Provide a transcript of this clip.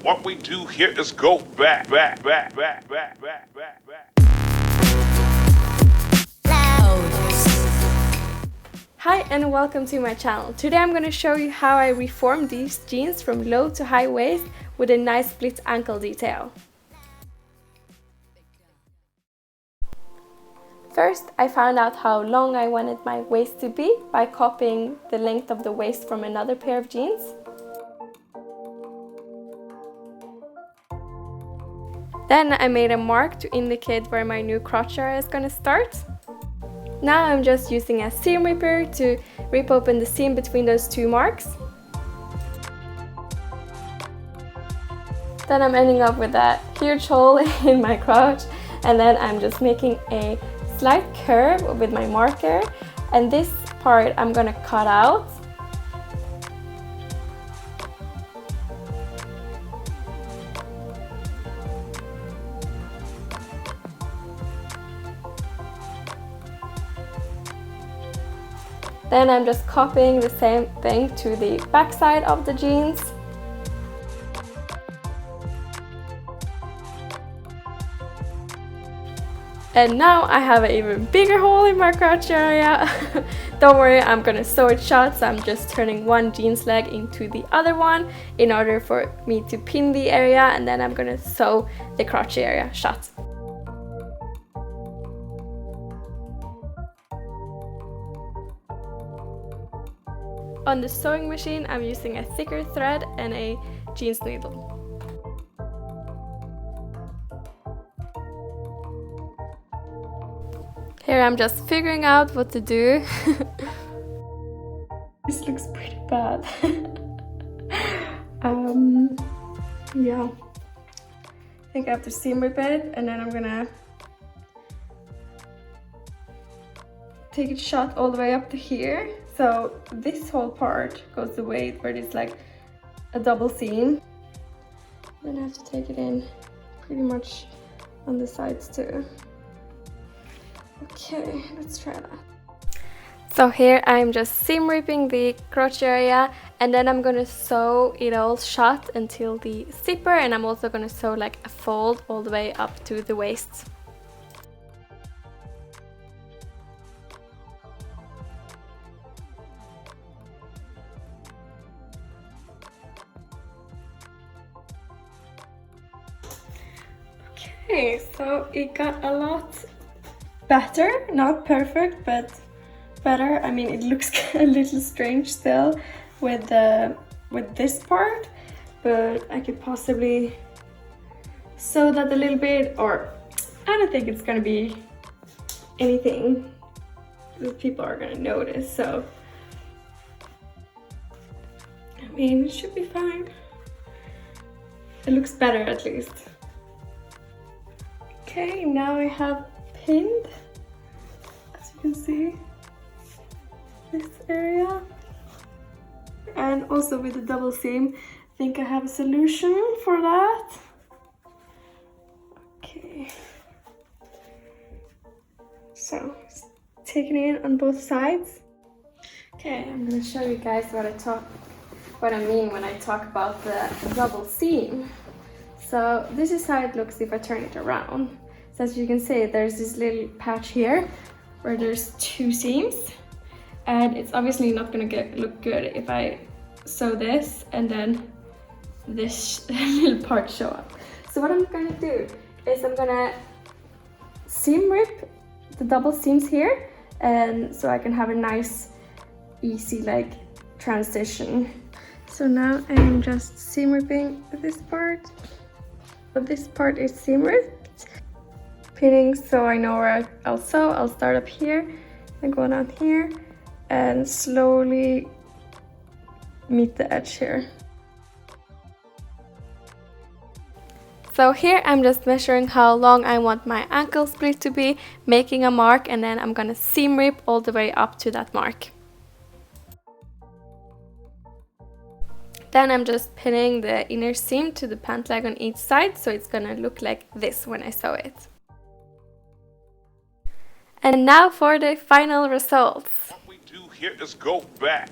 What we do here is go back. Hi and welcome to my channel. Today I'm going to show you how I reformed these jeans from low to high waist with a nice split ankle detail. First, I found out how long I wanted my waist to be by copying the length of the waist from another pair of jeans. Then I made a mark to indicate where my new crotch area is going to start. Now I'm just using a seam ripper to rip open the seam between those two marks. Then I'm ending up with a huge hole in my crotch, and then I'm just making a slight curve with my marker, and this part I'm gonna cut out. Then I'm just copying the same thing to the back side of the jeans. And now I have an even bigger hole in my crotch area. Don't worry, I'm gonna sew it shut, so I'm just turning one jeans leg into the other one in order for me to pin the area, and then I'm gonna sew the crotch area shut. On the sewing machine, I'm using a thicker thread and a jeans needle. Here I'm just figuring out what to do. This looks pretty bad. Yeah. I think I have to seam rip it, and then I'm gonna take it shut all the way up to here. So this whole part goes the way where it's like a double seam. Then I have to take it in pretty much on the sides too. Okay, let's try that. So here I'm just seam ripping the crotch area, and then I'm gonna sew it all shut until the zipper, and I'm also gonna sew like a fold all the way up to the waist. Okay, so it got a lot better, not perfect, but better. I mean, it looks a little strange still with this part, but I could possibly sew that a little bit, or I don't think it's gonna be anything that people are gonna notice, so I mean, it should be fine. It looks better at least. Okay, now I have pinned, as you can see, this area, and also with the double seam, I think I have a solution for that. Okay, so taking it on both sides. Okay, I'm gonna show you guys what I mean when I talk about the double seam. So this is how it looks if I turn it around. So as you can see, there's this little patch here where there's two seams, and it's obviously not gonna look good if I sew this and then this little part show up. So what I'm gonna do is I'm gonna seam rip the double seams here, and so I can have a nice, easy like transition. So now I'm just seam ripping this part. But this part is seam ripped. Pinning so I know where I'll sew. I'll start up here and go down here and slowly meet the edge here. So here I'm just measuring how long I want my ankle split to be, making a mark, and then I'm gonna seam rip all the way up to that mark. Then I'm just pinning the inner seam to the pant leg on each side, so it's gonna look like this when I sew it. And now for the final results. What we do here is go back.